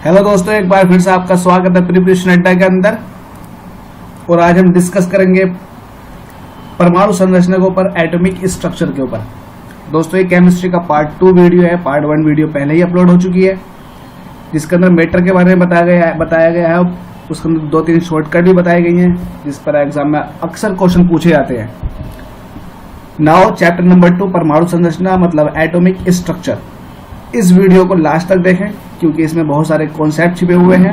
Hello दोस्तों, एक बार फिर से आपका स्वागत है प्रिपरेशन अड्डा के अंदर। और आज हम डिस्कस करेंगे परमाणु संरचना के ऊपर, एटॉमिक स्ट्रक्चर के ऊपर। दोस्तों, ये केमिस्ट्री का पार्ट 2 वीडियो है। पार्ट 1 वीडियो पहले ही अपलोड हो चुकी है, जिसके अंदर मैटर के बारे में बताया गया है। उसके अंदर 2-3 शॉर्टकट भी बताई गई हैं, जिस पर एग्जाम में अक्सर क्वेश्चन पूछे जाते हैं। नाउ चैप्टर नंबर 2, परमाणु संरचना मतलब एटॉमिक स्ट्रक्चर। इस वीडियो को लास्ट तक देखें, क्योंकि इसमें बहुत सारे कॉन्सेप्ट छिपे हुए हैं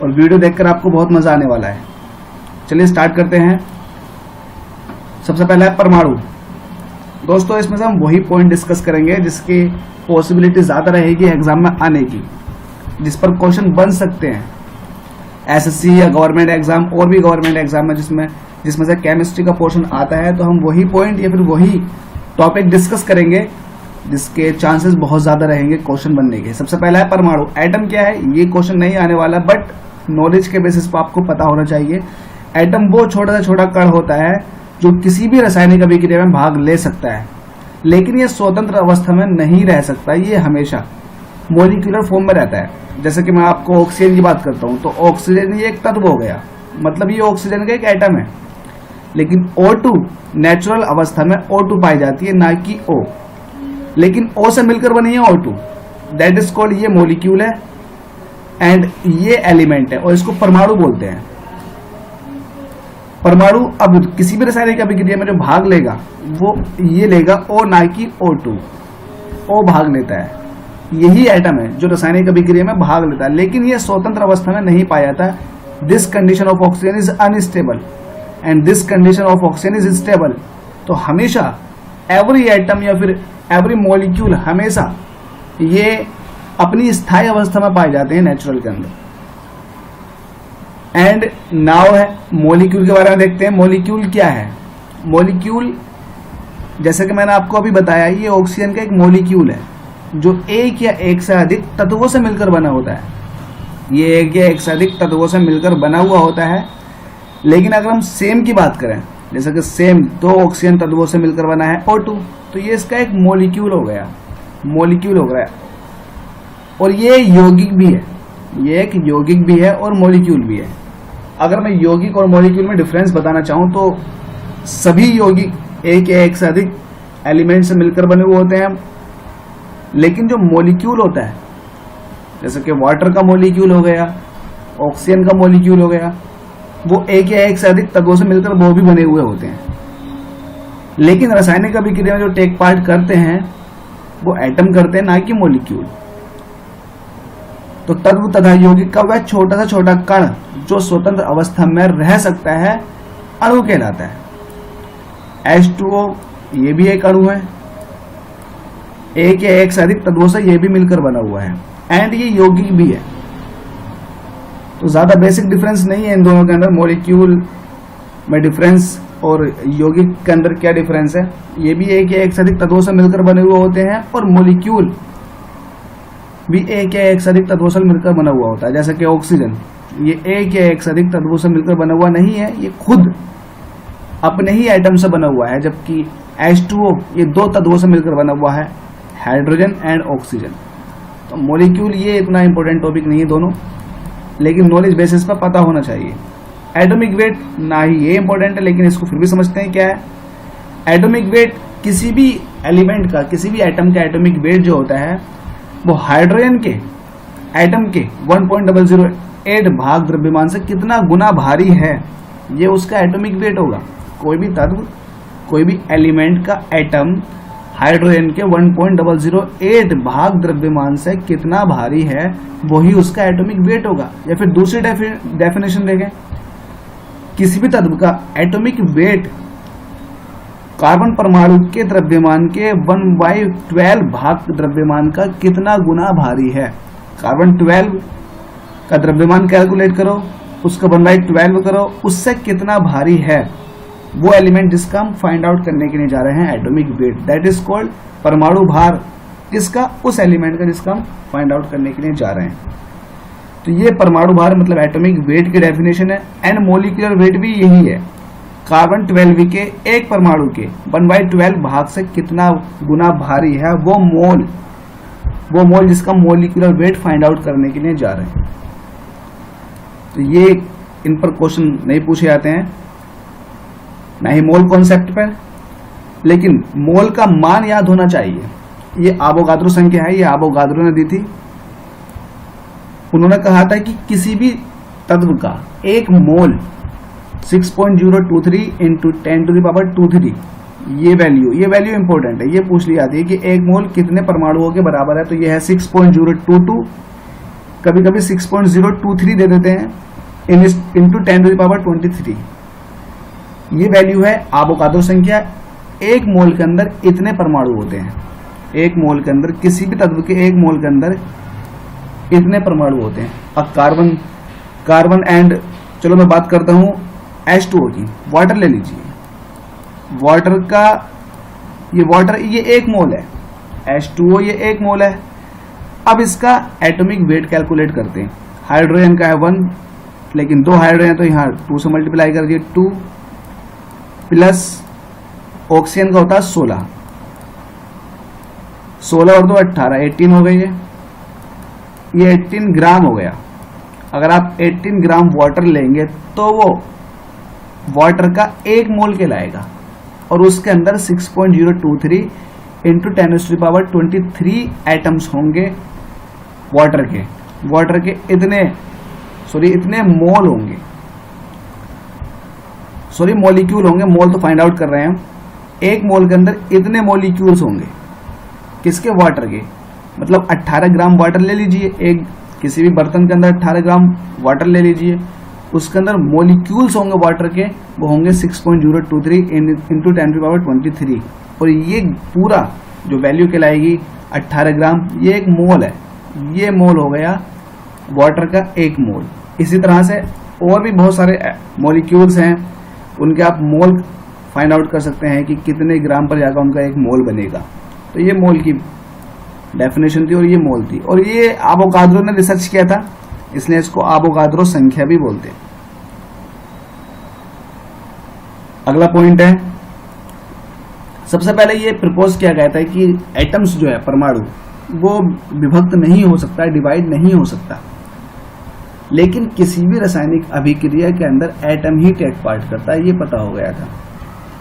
और वीडियो देखकर आपको बहुत मजा आने वाला है। चलिए स्टार्ट करते हैं। सबसे पहला है परमाणु। दोस्तों, इसमें से हम वही पॉइंट डिस्कस करेंगे जिसकी पॉसिबिलिटी ज्यादा रहेगी एग्जाम में आने की, जिस पर क्वेश्चन बन सकते हैं एसएससी या गवर्नमेंट एग्जाम और भी गवर्नमेंट एग्जाम में, जिसमें से केमिस्ट्री का पोर्शन आता है। तो हम वही पॉइंट या फिर वही टॉपिक डिस्कस करेंगे जिसके चांसेस बहुत ज्यादा रहेंगे क्वेश्चन बनने के। सबसे पहला है परमाणु। एटम क्या है, ये क्वेश्चन नहीं आने वाला, बट नॉलेज के बेसिस पर आपको पता होना चाहिए। एटम वो छोटा से छोटा कण होता है जो किसी भी रासायनिक अभिक्रिया में भाग ले सकता है, लेकिन ये स्वतंत्र अवस्था में नहीं रह सकता। ये हमेशा मॉलिक्यूलर फॉर्म में रहता है। जैसे कि मैं आपको ऑक्सीजन की बात करता हूं, तो ऑक्सीजन ये एक तत्व हो गया, मतलब ये ऑक्सीजन का एक एटम है। लेकिन O2 नेचुरल अवस्था में O2 पाई जाती है, ना कि O। लेकिन O से मिलकर बनी है O2, दैट इज कॉल्ड, ये मॉलिक्यूल है एंड ये एलिमेंट है, और इसको परमाणु बोलते हैं। परमाणु अब किसी भी रासायनिक अभिक्रिया में जो भाग लेगा वो ये लेगा O, ना कि O2। O भाग लेता है, यही एटम है जो रासायनिक अभिक्रिया में भाग लेता है, लेकिन ये स्वतंत्र अवस्था में नहीं पाया जाता। This condition of oxygen is unstable and this condition of oxygen is stable. तो हमेशा एवरी एटम या फिर एवरी मॉलिक्यूल हमेशा ये अपनी स्थायी अवस्था में पाए जाते हैं नेचुरल के अंदर। एंड नाउ है मॉलिक्यूल के बारे में देखते हैं। मॉलिक्यूल क्या है? मॉलिक्यूल, जैसे कि मैंने आपको अभी बताया, ये ऑक्सीजन का एक मॉलिक्यूल है जो एक या एक से अधिक तत्वों से मिलकर बना होता है। ये एक या एक से अधिक तत्वों से मिलकर बना हुआ होता है। लेकिन अगर हम सेम की बात करें, जैसे कि सेम 2 ऑक्सीजन तत्वों से मिलकर बना है O2, तो ये इसका एक मॉलिक्यूल हो गया, मॉलिक्यूल हो गया। और ये यौगिक भी है, ये एक यौगिक भी है और मॉलिक्यूल भी है। अगर मैं यौगिक और मॉलिक्यूल में डिफरेंस बताना चाहूं तो सभी यौगिक एक या एक से अधिक एलिमेंट से मिलकर बने हुए होते हैं, लेकिन जो मॉलिक्यूल होता है, जैसे कि वाटर का मॉलिक्यूल हो गया, ऑक्सीजन का मॉलिक्यूल हो गया, वो एक या एक से अधिक तत्वों से मिलकर वो भी बने हुए होते हैं। लेकिन रासायनिक अभिक्रिया में जो टेक पार्ट करते हैं वो एटम करते हैं, ना कि मॉलिक्यूल। तो तत्व तथा यौगिक का वह छोटा सा छोटा कण जो स्वतंत्र अवस्था में रह सकता है अणु कहलाता है। H2O ये भी एक अणु है, एक या एक से अधिक तत्वों से ये भी मिलकर बना हुआ है, एंड ये यौगिक भी है। तो ज्यादा बेसिक डिफरेंस नहीं है इन दोनों के अंदर। मॉलिक्यूल में डिफरेंस और यौगिक के अंदर क्या डिफरेंस है, ये भी एक या एक से अधिक तत्वों से मिलकर बने हुए होते हैं, और मॉलिक्यूल भी एक या एक से अधिक तत्वों से मिलकर बना हुआ होता है। जैसे कि ऑक्सीजन, ये एक या एक से अधिक तत्वों से मिलकर बना हुआ नहीं है, ये खुद अपने ही एटम से बना हुआ है। जबकि H2O ये 2 तत्वों से मिलकर बना हुआ है, हाइड्रोजन एंड ऑक्सीजन। तो मॉलिक्यूल ये इतना इंपॉर्टेंट टॉपिक नहीं है दोनों, लेकिन नॉलेज बेसिस पर पता होना चाहिए। एटॉमिक वेट ना ही ये इंपॉर्टेंट है, लेकिन इसको फिर भी समझते हैं क्या है। एटॉमिक वेट किसी भी एलिमेंट का, किसी भी एटम का एटॉमिक वेट जो होता है वो हाइड्रोजन के एटम के 1.008 भाग द्रव्यमान से कितना गुना भारी है, ये उसका एटॉमिक वेट होगा। कोई भी तत्व, कोई भी एलिमेंट का एटम हाइड्रोजन के 1.008 भाग द्रव्यमान से कितना भारी है, वही उसका एटॉमिक वेट होगा। या फिर दूसरी डेफिनेशन देखें, किसी भी तत्व का एटॉमिक वेट कार्बन परमाणु के द्रव्यमान के 1/12 भाग द्रव्यमान का कितना गुना भारी है। कार्बन 12 का द्रव्यमान कैलकुलेट करो, उसका 1/12 करो, उससे कितना भारी है वो एलिमेंट जिसका हम फाइंड आउट करने के लिए जा रहे हैं, atomic weight, that is called परमाणु भार। किसका? उस एलिमेंट का जिसका हम फाइंड आउट करने के लिए जा रहे हैं। तो ये परमाणु भार मतलब एटॉमिक वेट की डेफिनेशन है। एंड मॉलिक्यूलर वेट भी यही है, कार्बन 12 के एक परमाणु के 1/12 भाग से कितना गुना भारी है वो मोल। वो मोल जिसका मोलिकुलर वेट फाइंड आउट करने के लिए जा रहे हैं। तो ये इन पर क्वेश्चन नहीं पूछे जाते हैं, ना ही मोल कॉन्सेप्ट पर, लेकिन मोल का मान याद होना चाहिए। ये आवोगाद्रो संख्या है, ये आवोगाद्रो ने दी थी। उन्होंने कहा था कि किसी भी तत्व का एक मोल 6.023 इंटू 10⁻²3, ये वैल्यू इंपॉर्टेंट है, ये पूछ ली जाती है कि एक मोल कितने परमाणुओं के बराबर है। तो ये है 6.022, कभी कभी 6.023 दे देते हैं इंटू 10⁻23। ये वैल्यू है आवोगाद्रो संख्या। एक मोल के अंदर इतने परमाणु होते हैं, एक मोल के अंदर, किसी भी तत्व के एक मोल के अंदर इतने परमाणु होते हैं। अब कार्बन एंड, चलो मैं बात करता हूं H2O की। वाटर ले लीजिए, वाटर का ये एक मोल है, H2O ये एक मोल है। अब इसका एटॉमिक वेट कैलकुलेट करते हैं। हाइड्रोजन का है 1, लेकिन 2 हाइड्रोजन, तो यहाँ 2 से मल्टीप्लाई कर दिए, 2 प्लस ऑक्सीजन का होता है 16 और 2 18, 18 हो गई है। ये 18 ग्राम हो गया। अगर आप 18 ग्राम वाटर लेंगे तो वो वाटर का एक मोल कहलाएगा, और उसके अंदर 6.023 इंटू 10⁻23 एटम्स होंगे वाटर के इतने मोल होंगे, मॉलिक्यूल होंगे। मोल तो फाइंड आउट कर रहे हैं हम। एक मोल के अंदर इतने मॉलिक्यूल्स होंगे, किसके? वाटर के। मतलब 18 ग्राम वाटर ले लीजिए, एक किसी भी बर्तन के अंदर 18 ग्राम वाटर ले लीजिए, उसके अंदर मॉलिक्यूल्स होंगे वाटर के, वो होंगे 6.023 इंटू 10⁻23। और ये पूरा जो वैल्यू कहलाएगी 18 ग्राम, ये एक मोल है। ये मोल हो गया वाटर का एक मोल। इसी तरह से और भी बहुत सारे मॉलिक्यूल्स हैं, उनके आप मोल फाइंड आउट कर सकते हैं कि कितने ग्राम पर जाकर उनका एक मोल बनेगा। तो ये मोल की डेफिनेशन थी और ये मोल थी, और ये आवोगाद्रो ने रिसर्च किया था, इसलिए इसको आवोगाद्रो संख्या भी बोलते हैं। अगला पॉइंट है, सबसे पहले ये प्रपोज किया गया था कि एटम्स जो है, परमाणु, वो विभक्त नहीं हो सकता, डिवाइड नहीं हो सकता, लेकिन किसी भी रासायनिक अभिक्रिया के अंदर एटम ही टेक पार्ट करता है, ये पता हो गया था।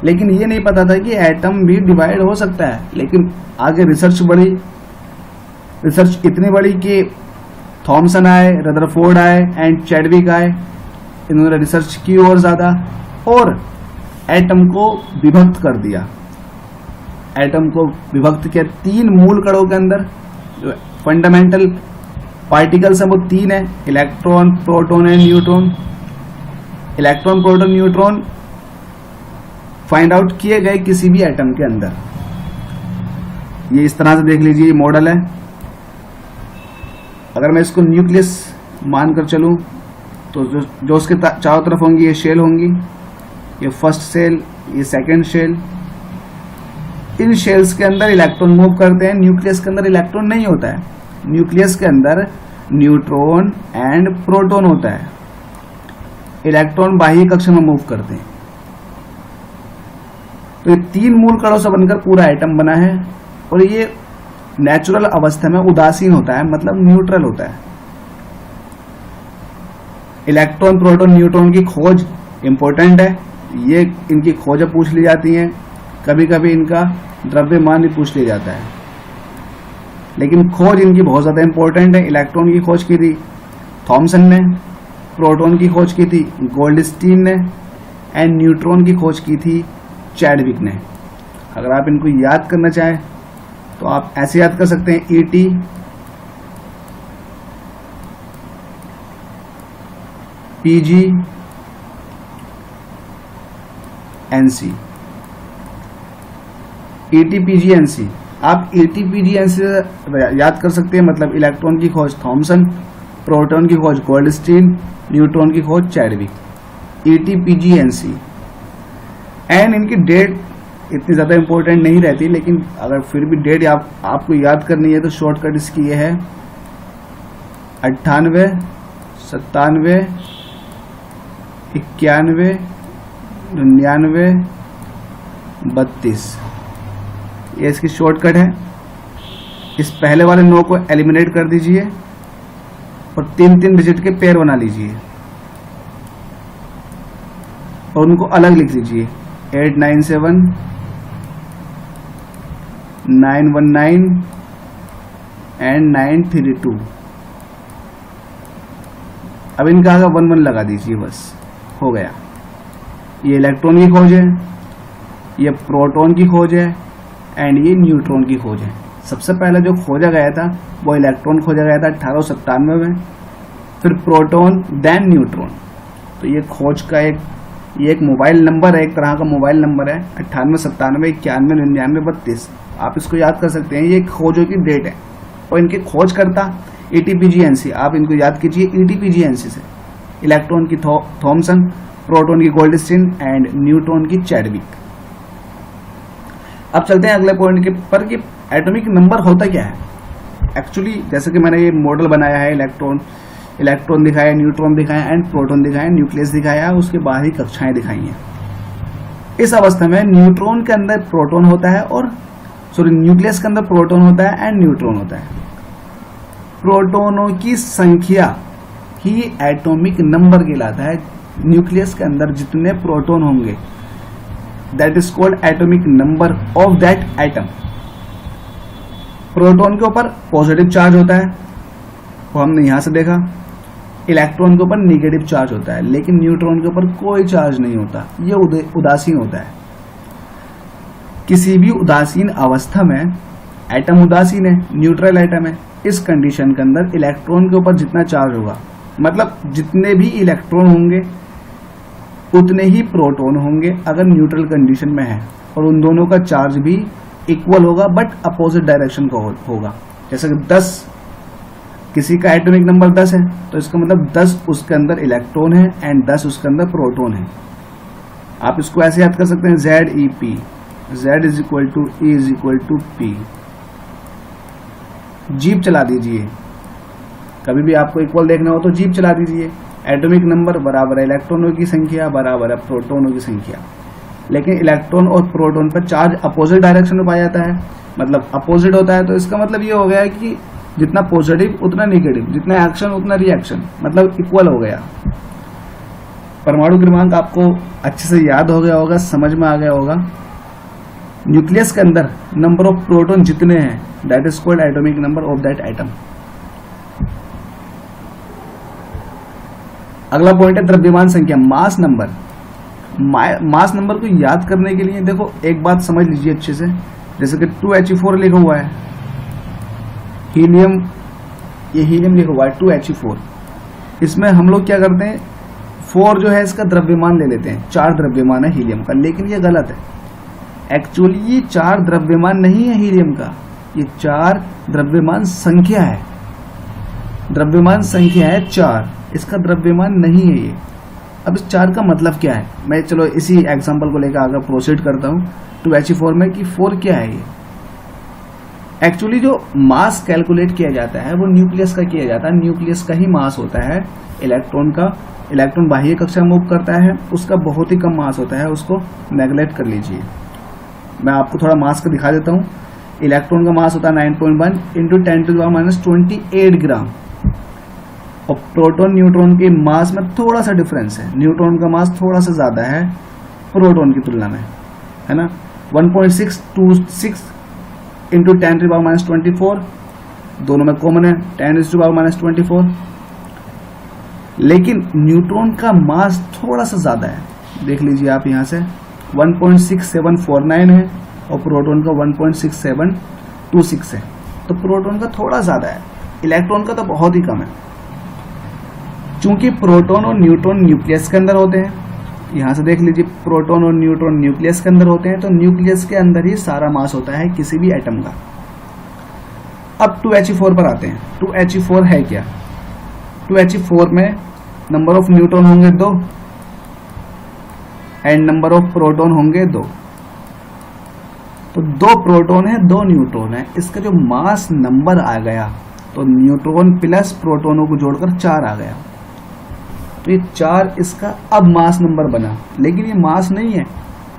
लेकिन ये नहीं पता था कि एटम भी डिवाइड हो सकता है। लेकिन आगे रिसर्च इतनी बड़ी कि थॉमसन आए, रदरफोर्ड आए एंड चैडविक आए, इन्होंने रिसर्च की और ज्यादा, और एटम को विभक्त कर दिया। एटम को विभक्त किया 3 मूल कणों के अंदर। जो फंडामेंटल पार्टिकल्स हैं वो 3 है, electron, proton and neutron. Electron, proton, neutron find out किए गए किसी भी एटम के अंदर। ये इस तरह से देख लीजिए, ये मॉडल है। अगर मैं इसको न्यूक्लियस मानकर चलूं तो जो उसके चारों तरफ होंगी, ये शेल होंगी, ये फर्स्ट शेल, ये सेकंड शेल। इन शेल्स के अंदर इलेक्ट्रॉन मूव करते हैं। न्यूक्लियस के अंदर इलेक्ट्रॉन नहीं होता है, न्यूक्लियस के अंदर न्यूट्रॉन एंड प्रोटॉन होता है। इलेक्ट्रॉन बाह्य कक्षा में मूव करते हैं। तो ये 3 मूल कणों से बनकर पूरा एटम बना है, और ये नेचुरल अवस्था में उदासीन होता है, मतलब न्यूट्रल होता है। इलेक्ट्रॉन, प्रोटॉन, न्यूट्रॉन की खोज इंपॉर्टेंट है, ये इनकी खोजें पूछ ली जाती हैं। कभी कभी इनका द्रव्यमान भी पूछ लिया जाता है, लेकिन खोज इनकी बहुत ज्यादा इंपॉर्टेंट है। इलेक्ट्रॉन की खोज की थी थॉमसन ने, प्रोटॉन की खोज की थी गोल्डस्टीन ने, एंड न्यूट्रॉन की खोज की थी चैडविक ने। अगर आप इनको याद करना चाहें तो आप ऐसे याद कर सकते हैं, ET, PG, NC। ET, PG, NC। आप ET, PG, NC याद कर सकते हैं, मतलब इलेक्ट्रॉन की खोज थॉमसन, प्रोटॉन की खोज गोल्डस्टीन, न्यूट्रॉन की खोज Chadwick. ET, PG, NC। And इनकी डेट इतनी ज्यादा इंपॉर्टेंट नहीं रहती, लेकिन अगर फिर भी डेट आपको याद करनी है तो शॉर्टकट इसकी ये है 98, 97, 91, 99, 32। ये इसकी शॉर्टकट है। इस पहले वाले 9 को एलिमिनेट कर दीजिए और 3-3 डिजिट के पेयर बना लीजिए और उनको अलग लिख लीजिए 897 919 एंड 932। अब इनका आगे 1-1 लगा दीजिए, बस हो गया। ये इलेक्ट्रॉन की खोज है, ये प्रोटॉन की खोज है एंड ये न्यूट्रॉन की खोज है। सबसे पहले जो खोजा गया था वो इलेक्ट्रॉन खोजा गया था 1897 में, फिर प्रोटॉन देन न्यूट्रॉन। तो ये खोज का एक मोबाइल नंबर है, एक तरह का मोबाइल नंबर है 9897 91 99 32। आप इसको याद कर सकते हैं, ये खोजों की डेट है। और इनके खोजकर्ता ETPGNC, आप इनको याद कीजिए ETPGNC से। इलेक्ट्रॉन की थॉमसन, प्रोटॉन की गोल्डस्टीन एंड न्यूट्रॉन की चैडविक। अब चलते हैं अगले पॉइंट के पर कि एटॉमिक नंबर होता क्या है। एक्चुअली जैसे कि मैंने ये मॉडल बनाया है, इलेक्ट्रॉन दिखाया, न्यूट्रॉन दिखाया एंड प्रोटॉन दिखाया, न्यूक्लियस दिखाया, उसके बाहरी कक्षाएं दिखाई हैं। इस अवस्था में न्यूट्रॉन के अंदर प्रोटॉन होता है और न्यूक्लियस के अंदर प्रोटॉन होता है एंड न्यूट्रॉन होता है। प्रोटॉनों की संख्या ही एटॉमिक नंबर कहलाता है। न्यूक्लियस के अंदर जितने प्रोटॉन होंगे that is called atomic number of that atom. Proton के ऊपर पॉजिटिव चार्ज होता है, वो हमने यहां से देखा। इलेक्ट्रॉन के ऊपर नेगेटिव चार्ज होता है, लेकिन न्यूट्रॉन के ऊपर कोई चार्ज नहीं होता, ये उदासीन होता है। किसी भी उदासीन अवस्था में एटम उदासीन है, न्यूट्रल एटम है। इस कंडीशन के अंदर इलेक्ट्रॉन के ऊपर जितना चार्ज होगा, मतलब जितने भी इलेक्ट्रॉन होंगे उतने ही प्रोटॉन होंगे अगर न्यूट्रल कंडीशन में है, और उन दोनों का चार्ज भी इक्वल होगा बट अपोजिट डायरेक्शन का होगा। जैसे कि 10, किसी का एटॉमिक नंबर 10 है तो इसका मतलब 10 उसके अंदर इलेक्ट्रॉन है एंड 10 उसके अंदर प्रोटॉन है। आप इसको ऐसे याद कर सकते हैं ZEP, Z is equal to E is equal to P। Jeep चला दीजिए, कभी भी आपको इक्वल देखना हो तो जीप चला दीजिए। एटॉमिक नंबर बराबर है इलेक्ट्रॉनों की संख्या बराबर है प्रोटॉनों की संख्या। लेकिन इलेक्ट्रॉन और प्रोटॉन पर चार्ज अपोजिट डायरेक्शन में पाया जाता है, मतलब अपोजिट होता है। तो इसका मतलब ये हो गया कि जितना पॉजिटिव उतना नेगेटिव, जितना एक्शन उतना रिएक्शन, मतलब इक्वल हो गया। परमाणु क्रमांक आपको अच्छे से याद हो गया होगा, समझ में आ गया होगा। न्यूक्लियस के अंदर नंबर ऑफ प्रोटॉन जितने हैं that is called atomic number of that atom. अगला पॉइंट है द्रव्यमान संख्या, मास नंबर। मास नंबर को याद करने के लिए देखो एक बात समझ लीजिए अच्छे से। जैसे कि 2He4 लिखा हुआ है, हीलियम, ये हीलियम लिखा हुआ है 2He4। इसमें हम लोग क्या करते हैं, 4 जो है इसका द्रव्यमान ले लेते हैं, 4 द्रव्यमान है हीलियम का, लेकिन ये गलत है। एक्चुअली ये 4 द्रव्यमान नहीं है हीलियम का, ये 4 द्रव्यमान संख्या है। द्रव्यमान संख्या है 4, इसका द्रव्यमान नहीं है ये। अब इस 4 का मतलब क्या है, मैं चलो इसी एग्जांपल को लेकर आगे प्रोसीड करता हूँ 2He4 में कि 4 क्या है ये। एक्चुअली जो मास कैलकुलेट किया जाता है वो न्यूक्लियस का किया जाता है, न्यूक्लियस का ही मास होता है। इलेक्ट्रॉन का, इलेक्ट्रॉन बाह्य कक्षा में मूव करता है, उसका बहुत ही कम मास होता है, उसको नेगलेक्ट कर लीजिए। मैं आपको थोड़ा मास का दिखा देता हूँ। इलेक्ट्रॉन का मास होता है 9.1 इंटू 10⁻28 ग्राम, और प्रोटॉन न्यूट्रॉन के मास में थोड़ा सा डिफरेंस है। न्यूट्रॉन का मास थोड़ा सा ज्यादा है प्रोटॉन की तुलना में, है ना। 1.626 इंटू 10⁻24, दोनों में कॉमन है 10⁻24। लेकिन न्यूट्रॉन का मास थोड़ा सा ज्यादा है, देख लीजिए आप यहाँ से 1.6749 है और प्रोटॉन का 1.6726 है। तो प्रोटॉन का थोड़ा ज्यादा है, इलेक्ट्रॉन का तो बहुत ही कम है। चूंकि प्रोटॉन और न्यूट्रॉन न्यूक्लियस के अंदर होते हैं, यहां से देख लीजिए प्रोटॉन और न्यूट्रॉन न्यूक्लियस के अंदर होते हैं, तो न्यूक्लियस के अंदर ही सारा मास होता है किसी भी एटम का। अब 2He4 पर आते हैं। 2He4 है क्या, 2He4 में नंबर ऑफ न्यूट्रॉन होंगे 2 एंड नंबर ऑफ प्रोटॉन होंगे 2। तो 2 प्रोटॉन है 2 न्यूट्रॉन है, इसका जो मास नंबर आ गया तो न्यूट्रॉन प्लस प्रोटॉनों को जोड़कर 4 आ गया। तो ये 4 इसका अब मास नंबर बना, लेकिन ये मास नहीं है।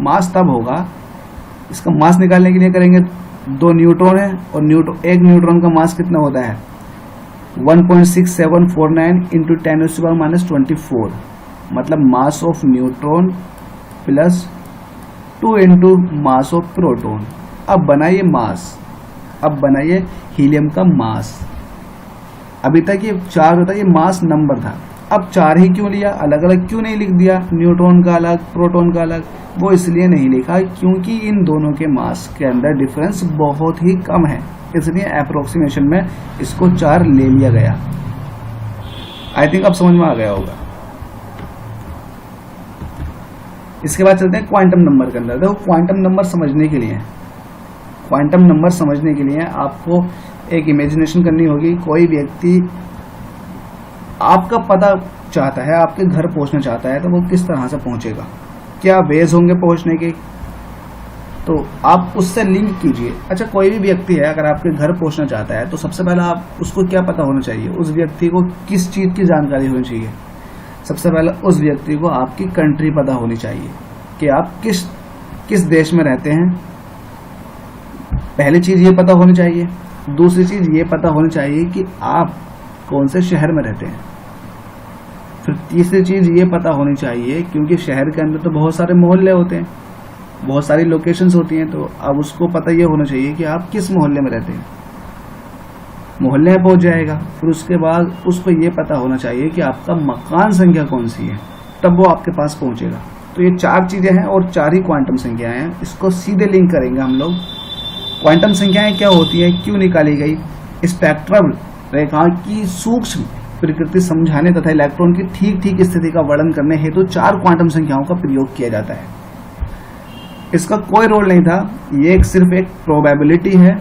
मास तब होगा, इसका मास निकालने के लिए करेंगे 2 न्यूट्रॉन है और एक न्यूट्रॉन का मास कितना होता है 1.6749 इंटू 10⁻⁻24, मतलब mass of neutron plus 2 into mass of proton. अब बनाइए मास, अब बनाइए हीलियम का मास। अभी तक ये 4 होता है, ये मास नंबर था, अब 4 ही क्यों लिया, अलग अलग क्यों नहीं लिख दिया, न्यूट्रॉन का अलग प्रोटॉन का अलग? वो इसलिए नहीं लिखा क्योंकि इन दोनों के मास के अंदर डिफरेंस बहुत ही कम है, इसलिए अप्रोक्सीमेशन में इसको 4 ले लिया गया। आई थिंक अब समझ में आ गया होगा। इसके बाद चलते हैं क्वांटम नंबर के अंदर। देखो क्वांटम नंबर समझने के लिए आपको एक इमेजिनेशन करनी होगी। कोई व्यक्ति आपका पता चाहता है, आपके घर पहुंचना चाहता है, तो वो किस तरह से पहुंचेगा, क्या वेज होंगे पहुंचने के, तो आप उससे लिंक कीजिए। अच्छा, कोई भी व्यक्ति है अगर आपके घर पहुंचना चाहता है तो सबसे पहले आप उसको क्या पता होना चाहिए, उस व्यक्ति को किस चीज की जानकारी होनी चाहिए? सबसे पहले उस व्यक्ति को आपकी कंट्री पता होनी चाहिए कि आप किस देश में रहते हैं। पहली चीज ये पता होनी चाहिए। दूसरी चीज ये पता होनी चाहिए कि आप कौन से शहर में रहते हैं। फिर तीसरी चीज ये पता होनी चाहिए, क्योंकि शहर के अंदर तो बहुत सारे मोहल्ले होते हैं, बहुत सारी लोकेशंस होती हैं, तो अब उसको पता ये होना चाहिए कि आप किस मोहल्ले में रहते हैं। मोहल्ले में पहुंच जाएगा, फिर उसके बाद उसको ये पता होना चाहिए कि आपका मकान संख्या कौन सी है, तब वो आपके पास पहुंचेगा। तो ये 4 चीजें हैं और 4 ही क्वांटम संख्याएं हैं। इसको सीधे लिंक करेंगे हम लोग। क्वांटम संख्याएं क्या होती है, क्यों निकाली गई? स्पेक्ट्रम रेखा की सूक्ष्म प्रकृति समझाने तथा इलेक्ट्रॉन की ठीक स्थिति का वर्णन करने हेतु 4 क्वांटम संख्याओं का प्रयोग किया जाता है। इसका कोई रोल नहीं था, ये सिर्फ एक प्रोबेबिलिटी है।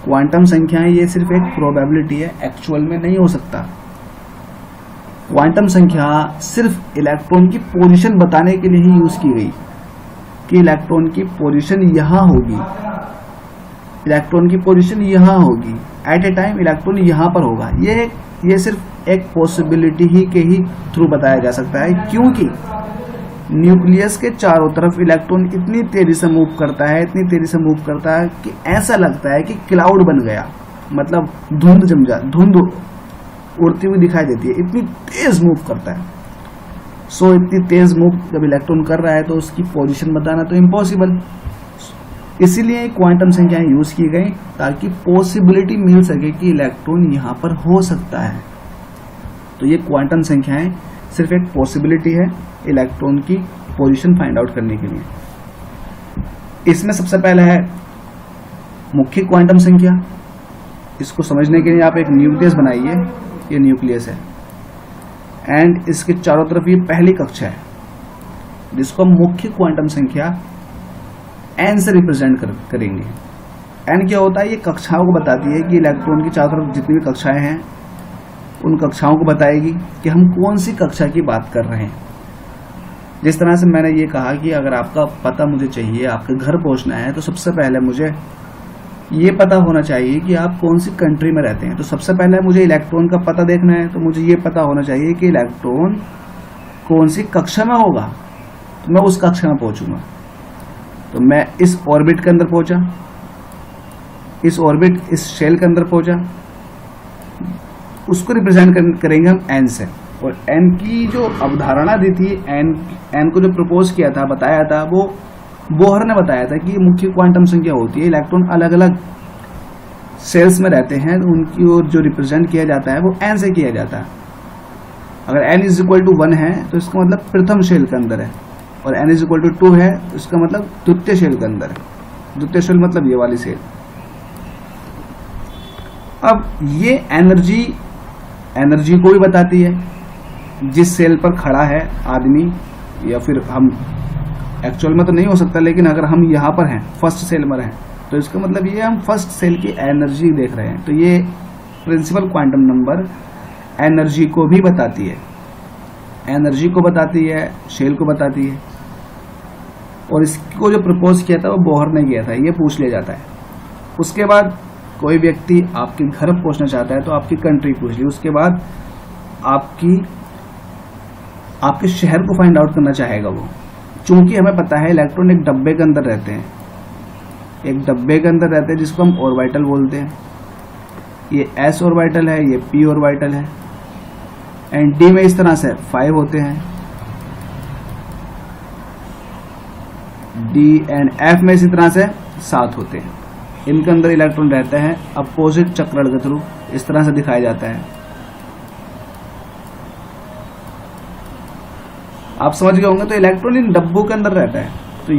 क्वांटम संख्याएं ये सिर्फ एक प्रोबेबिलिटी है, एक्चुअल में नहीं हो सकता। क्वांटम संख्या सिर्फ इलेक्ट्रॉन की पोजीशन बताने के लिए ही यूज की गई कि इलेक्ट्रॉन की पोजीशन यहां होगी, इलेक्ट्रॉन की पोजीशन यहां होगी, एट ए टाइम इलेक्ट्रॉन यहां पर होगा। ये सिर्फ एक पॉसिबिलिटी ही के ही थ्रू बताया जा सकता है, क्योंकि न्यूक्लियस के चारों तरफ इलेक्ट्रॉन इतनी तेजी से मूव करता है, इतनी तेजी से मूव करता है कि ऐसा लगता है कि क्लाउड बन गया, मतलब धुंध उड़ती हुई दिखाई देती है, इतनी तेज मूव करता है। सो इतनी तेज मूव जब इलेक्ट्रॉन कर रहा है तो उसकी पोजीशन बताना तो इम्पॉसिबल। इसीलिए क्वांटम संख्याएं यूज की गई ताकि पॉसिबिलिटी मिल सके कि इलेक्ट्रॉन यहां पर हो सकता है। तो ये क्वांटम संख्याएं सिर्फ एक पॉसिबिलिटी है इलेक्ट्रॉन की पोजीशन फाइंड आउट करने के लिए। इसमें सबसे पहला है मुख्य क्वांटम संख्या। इसको समझने के लिए आप एक न्यूक्लियस बनाइए, ये न्यूक्लियस है एंड इसके चारों तरफ ये पहली कक्षा है जिसको हम मुख्य क्वांटम संख्या n से रिप्रेजेंट करेंगे। n क्या होता है, ये कक्षाओं को बताती है कि इलेक्ट्रॉन की चारों तरफ जितनी भी कक्षाएं हैं उन कक्षाओं को बताएगी कि हम कौन सी कक्षा की बात कर रहे हैं। जिस तरह से मैंने ये कहा कि अगर आपका पता मुझे चाहिए, आपके घर पहुंचना है, तो सबसे पहले मुझे ये पता होना चाहिए कि आप कौन सी कंट्री में रहते हैं। तो सबसे पहले मुझे इलेक्ट्रॉन का पता देखना है, तो मुझे ये पता होना चाहिए कि इलेक्ट्रॉन कौन सी कक्षा में होगा, तो मैं उस कक्षा में पहुंचूंगा। तो मैं इस ऑर्बिट के अंदर पहुंचा, इस शेल के अंदर पहुंचा, उसको रिप्रेजेंट करेंगे हम n से। और n की जो अवधारणा दी थी, n को जो प्रपोज किया था, बताया था, वो बोहर ने बताया था कि मुख्य क्वांटम संख्या होती है। इलेक्ट्रॉन अलग अलग सेल्स में रहते हैं, तो उनकी ओर जो रिप्रेजेंट किया जाता है वो n से किया जाता है। अगर n = 1 है तो इसका मतलब प्रथम शेल के अंदर है, और n = 2 है तो इसका मतलब द्वितीय शेल के अंदर है। द्वितीय शेल मतलब ये वाली शेल। अब ये एनर्जी को भी बताती है, जिस सेल पर खड़ा है आदमी, या फिर हम एक्चुअल में तो नहीं हो सकता, लेकिन अगर हम यहाँ पर हैं, फर्स्ट सेल में हैं, तो इसका मतलब ये हम फर्स्ट सेल की एनर्जी देख रहे हैं। तो ये प्रिंसिपल क्वांटम नंबर एनर्जी को भी बताती है, एनर्जी को बताती है, शेल को बताती है। और इसको जो प्रपोज किया था वो बोहर ने किया था, ये पूछ लिया जाता है। उसके बाद कोई व्यक्ति आपके घर पहुंचना चाहता है तो आपकी कंट्री पूछ ली, उसके बाद आपके शहर को फाइंड आउट करना चाहेगा वो। चूंकि हमें पता है इलेक्ट्रॉन एक डब्बे के अंदर रहते हैं, एक डब्बे के अंदर रहते हैं जिसको हम ऑर्बिटल बोलते हैं। ये s ऑर्बिटल है, ये p ऑर्बिटल है। एंड d में इस तरह से 5 होते हैं, d एंड f में इसी तरह से 7 होते हैं। इनके अंदर इलेक्ट्रॉन रहते हैं अपोजिट चक्रण के थ्रू, इस तरह से दिखाया जाता है। आप समझ गए होंगे। तो इलेक्ट्रॉन इन डब्बों के अंदर रहता है। तो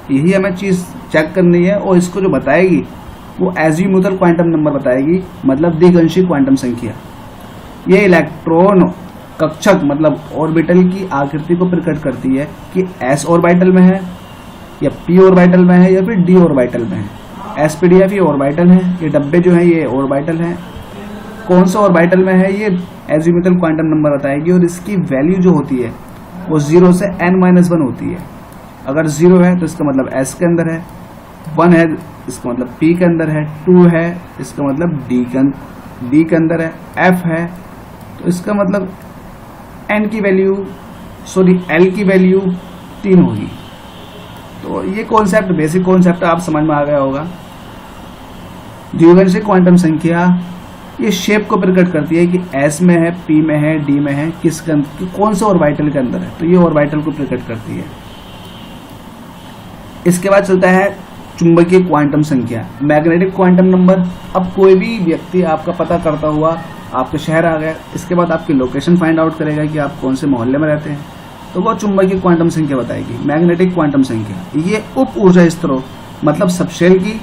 यही हमें चीज चेक करनी है, और इसको जो बताएगी वो एजीमुथल क्वांटम नंबर बताएगी, मतलब द्विअंशी क्वांटम संख्या। ये इलेक्ट्रॉन कक्षक मतलब ऑर्बिटल की आकृति को प्रकट करती है कि s ऑर्बिटल में है या p ऑर्बिटल में है या फिर d ऑर्बिटल में है। s p d f ये ऑर्बिटल है, ये डब्बे जो है ये ऑर्बिटल है। कौन सा ऑर्बिटल में है ये एजीमुथल क्वांटम नंबर बताएगी, और इसकी वैल्यू जो होती है वो 0 से n-1 होती है। अगर 0 है तो इसका मतलब s के अंदर है, 1 है इसका मतलब p के अंदर है, 2 है इसका मतलब d के अंदर है, f है तो इसका मतलब n की वैल्यू l की वैल्यू 3 होगी। तो ये कॉन्सेप्ट, बेसिक कॉन्सेप्ट आप समझ में आ गया होगा। द्विअंशी क्वांटम संख्या ये शेप को प्रकट करती है कि s में है, p में है, d में है, कौन से ऑर्बिटल के अंदर है, तो ये ऑर्बिटल को प्रकट करती है। इसके बाद चलता है चुंबकीय क्वांटम संख्या, मैग्नेटिक क्वांटम नंबर। अब कोई भी व्यक्ति आपका पता करता हुआ आपके शहर आ गया, इसके बाद आपकी लोकेशन फाइंड आउट करेगा कि आप कौन से मोहल्ले में रहते हैं, तो वो चुंबकीय क्वांटम संख्या बताएगी। मैग्नेटिक क्वांटम संख्या ये उप ऊर्जा स्तरों मतलब सबशेल की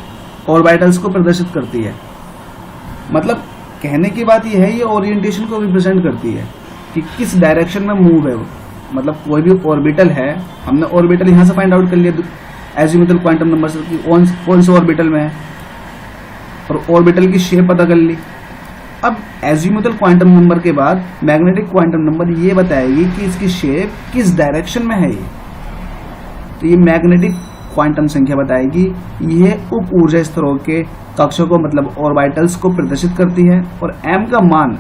ऑर्बिटल्स को प्रदर्शित करती है। मतलब कहने की बात यह है, ये ओरिएंटेशन को रिप्रेजेंट करती है कि किस डायरेक्शन में मूव है वो। मतलब कोई भी ऑर्बिटल है, हमने ऑर्बिटल यहाँ से फाइंड आउट कर लिया एजीमुथल क्वांटम नंबर से कि कौन से ऑर्बिटल में है, और ऑर्बिटल की शेप पता कर ली। अब एजीमुथल क्वांटम नंबर के बाद मैग्नेटिक क्वांटम नंबर ये बताएगी कि इसकी शेप किस डायरेक्शन में है ये। तो ये मैग्नेटिक क्वांटम संख्या बताएगी। यह उप ऊर्जा स्तरों के कक्षों को मतलब ऑर्बिटल्स को प्रदर्शित करती है, और m का मान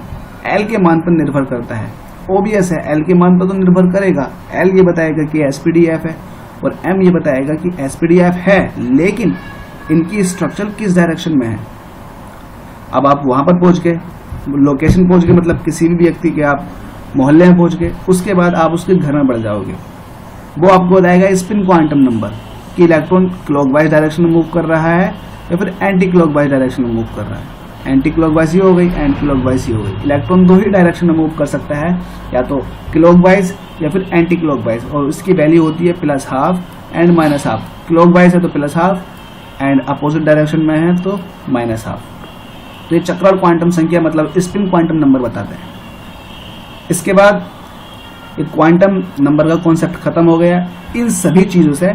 l के मान पर निर्भर करता है। ओबियस है, l के मान पर तो निर्भर करेगा। l ये बताएगा कि sPdF है, और m ये बताएगा कि sPdF है, लेकिन इनकी स्ट्रक्चर किस डायरेक्शन में है। अब आप वहां पर पहुंच गए, लोकेशन पहुंच गए, मतलब किसी भी व्यक्ति के आप मोहल्ले में पहुंच गए, उसके बाद आप उसके घर में बढ़ जाओगे। वो आपको बताएगा स्पिन क्वांटम नंबर कि इलेक्ट्रॉन क्लॉकवाइज डायरेक्शन में मूव कर रहा है या फिर एंटी क्लॉकवाइज डायरेक्शन में मूव कर रहा है। एंटी क्लॉकवाइज ही हो गई, एंटी क्लॉकवाइज ही हो गई। इलेक्ट्रॉन दो ही डायरेक्शन में मूव कर सकता है, या तो क्लॉकवाइज या फिर एंटी क्लॉकवाइज, और उसकी वैल्यू होती है +½ एंड -½ क्लॉकवाइज है तो +½ एंड अपोजिट डायरेक्शन में है तो -½ तो ये चक्रण क्वांटम संख्या मतलब स्पिन क्वांटम नंबर बताते हैं। इसके बाद ये क्वांटम नंबर का कॉन्सेप्ट खत्म हो गया। इन सभी चीजों से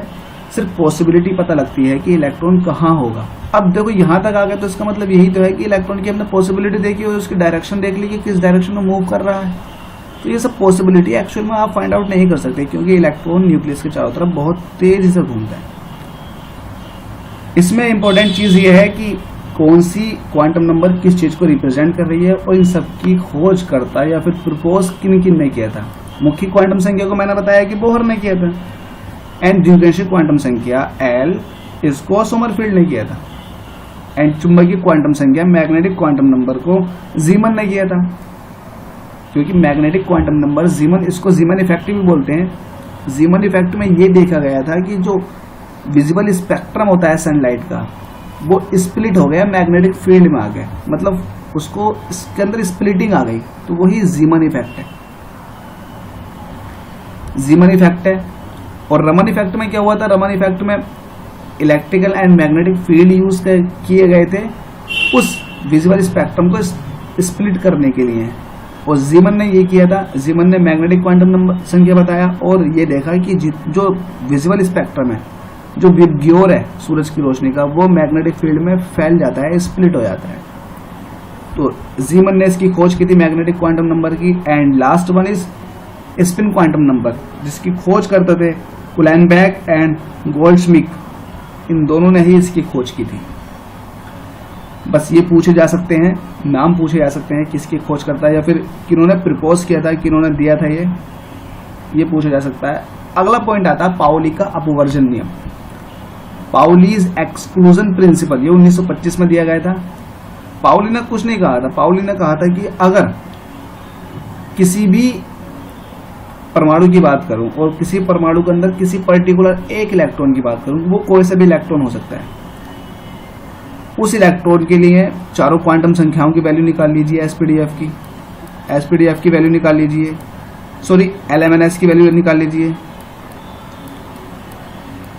सिर्फ पॉसिबिलिटी पता लगती है कि इलेक्ट्रॉन कहाँ होगा। अब देखो यहाँ तक आ गए तो इसका मतलब यही तो है कि इलेक्ट्रॉन की हमने पॉसिबिलिटी देखी और उसकी डायरेक्शन देख ली कि किस डायरेक्शन में मूव कर रहा है। तो ये सब पॉसिबिलिटी एक्चुअल में आप फाइंड आउट नहीं कर सकते, क्योंकि इलेक्ट्रॉन न्यूक्लियस के चारों तरफ बहुत तेजी से घूमता है। इसमें इंपॉर्टेंट चीज ये है कि कौन सी क्वांटम नंबर किस चीज को रिप्रेजेंट कर रही है, और इन सब की खोज करता या फिर प्रपोज किन किन ने किया था। मुख्य क्वांटम संख्या को मैंने बताया कि बोहर ने किया था, एंड द्विअंशी क्वांटम संख्या एल इसको सोमरफील्ड ने किया था, एंड चुंबकीय क्वांटम संख्या मैग्नेटिक क्वांटम नंबर को जीमन ने किया था। क्योंकि मैग्नेटिक क्वांटम नंबर जीमन, इसको जीमन इफेक्ट भी बोलते हैं। जीमन इफेक्ट में ये देखा गया था कि जो विजिबल स्पेक्ट्रम होता है सनलाइट का, वो स्प्लिट हो गया, मैग्नेटिक फील्ड में आ गया, मतलब उसको इसके अंदर स्प्लिटिंग आ गई, तो वही जीमन इफेक्ट है। जीमन इफेक्ट है। और रमन इफेक्ट में क्या हुआ था? रमन इफेक्ट में electrical and magnetic field use किए गए थे उस विजिबल स्पेक्ट्रम को स्प्लिट करने के लिए, और जीमन ने ये किया था। जीमन ने मैग्नेटिक क्वांटम नंबर संख्या बताया और ये देखा कि जो विजिबल स्पेक्ट्रम है, जो विबग्योर है सूरज की रोशनी का, वो मैग्नेटिक फील्ड में फैल जाता है, स्प्लिट हो जाता है। तो जीमन ने इसकी खोज की थी मैग्नेटिक क्वांटम नंबर की। And last one is spin quantum number, जिसकी खोज करते थे कुलैनबैक एंड गोल्डस्मिथ, इन दोनों ने ही इसकी खोज की थी। बस ये पूछे जा सकते हैं, नाम पूछे जा सकते हैं किसकी खोज करता है, या फिर किन्होंने प्रपोज किया था, किन्होंने दिया था, ये पूछा जा सकता है। अगला पॉइंट आता है पाउली का अपवर्जन नियम। पाउलीज एक्सक्लूजन प्रिंसिपल, ये 1925 में दिया गया था। पाउली ने कुछ नहीं कहा था, पाउली ने कहा था कि अगर किसी भी परमाणु की बात करूं और किसी परमाणु के अंदर किसी पर्टिकुलर एक इलेक्ट्रॉन की बात करूं, वो कोई सा भी इलेक्ट्रॉन हो सकता है, उस इलेक्ट्रॉन के लिए चारों क्वांटम संख्याओं की वैल्यू निकाल लीजिए, एसपीडीएफ की वैल्यू निकाल लीजिए, सॉरी एलएमएनएस की वैल्यू निकाल लीजिए।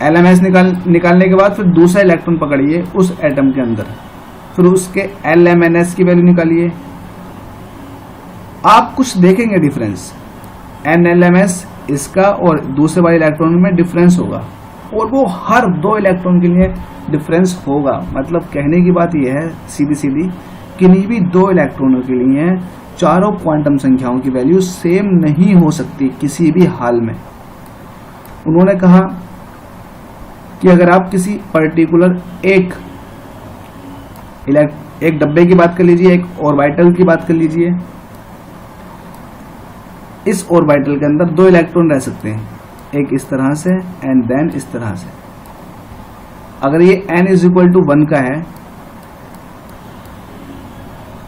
एलएमएस निकालने के बाद फिर दूसरा इलेक्ट्रॉन पकड़िए उस एटम के अंदर, फिर उसके एलएमएनएस की वैल्यू निकालिए। आप कुछ देखेंगे डिफरेंस, एनएलएमएस इसका और दूसरे वाले इलेक्ट्रॉन में डिफरेंस होगा, और वो हर दो इलेक्ट्रॉन के लिए डिफरेंस होगा। मतलब कहने की बात यह है सीधी सीधी, किन्हीं भी दो इलेक्ट्रॉनों के लिए चारों क्वांटम संख्याओं की वैल्यू सेम नहीं हो सकती किसी भी हाल में। उन्होंने कहा कि अगर आप किसी पर्टिकुलर एक डब्बे की बात कर लीजिए, एक ऑर्बिटल की बात कर लीजिए, इस ऑर्बिटल के अंदर दो इलेक्ट्रॉन रह सकते हैं, एक इस तरह से एंड देन इस तरह से। अगर ये n = 1 का है,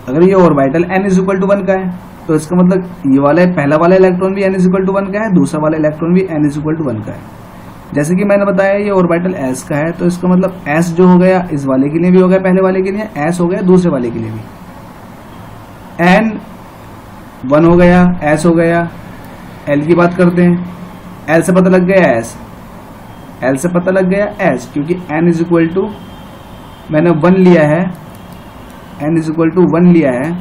अगर ये ऑर्बिटल n = 1 का है, तो इसका मतलब ये वाला पहला वाला इलेक्ट्रॉन भी n = 1 का है, दूसरा वाला इलेक्ट्रॉन भी n = 1 का है। जैसे कि मैंने बताया ये ऑर्बिटल s का है, तो इसका मतलब s जो हो गया इस वाले के लिए भी हो गया, पहले वाले के लिए s हो गया, दूसरे वाले के लिए भी n 1 हो गया, s हो गया। l की बात करते हैं, l से पता लग गया s, l से पता लग गया s, क्योंकि n = मैंने 1 लिया है, n = 1 लिया है,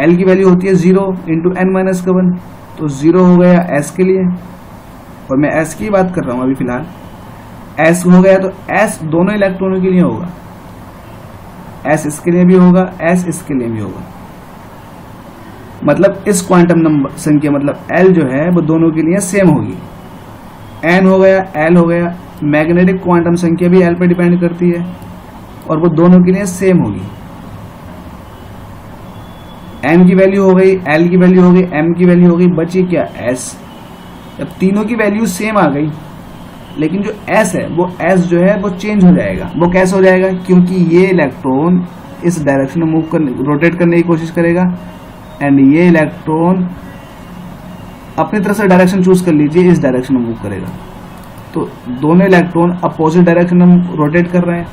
l की वैल्यू होती है 0 × n - 1, तो 0 हो गया s के लिए, और मैं s की बात कर रहा हूं अभी फिलहाल। s हो गया तो s दोनों इलेक्ट्रॉनों के लिए होगा, s इसके लिए भी होगा, s इसके लिए भी होगा। मतलब इस क्वांटम नंबर संख्या मतलब l जो है वो दोनों के लिए सेम होगी। n हो गया, l हो गया, मैग्नेटिक क्वांटम संख्या भी l पर डिपेंड करती है और वो दोनों के लिए सेम होगी। n की वैल्यू हो गई, l की वैल्यू हो गई, m की वैल्यू हो गई, बची क्या s। जब तीनों की वैल्यू सेम आ गई, लेकिन जो s है वो s जो है वो चेंज हो जाएगा। वो कैसे हो जाएगा? क्योंकि ये इलेक्ट्रॉन इस डायरेक्शन में रोटेट करने की कोशिश करेगा एंड ये इलेक्ट्रॉन अपनी तरफ से डायरेक्शन चूज कर लीजिए, इस डायरेक्शन में मूव करेगा। तो दोनों इलेक्ट्रॉन अपोजिट डायरेक्शन में रोटेट कर रहे हैं।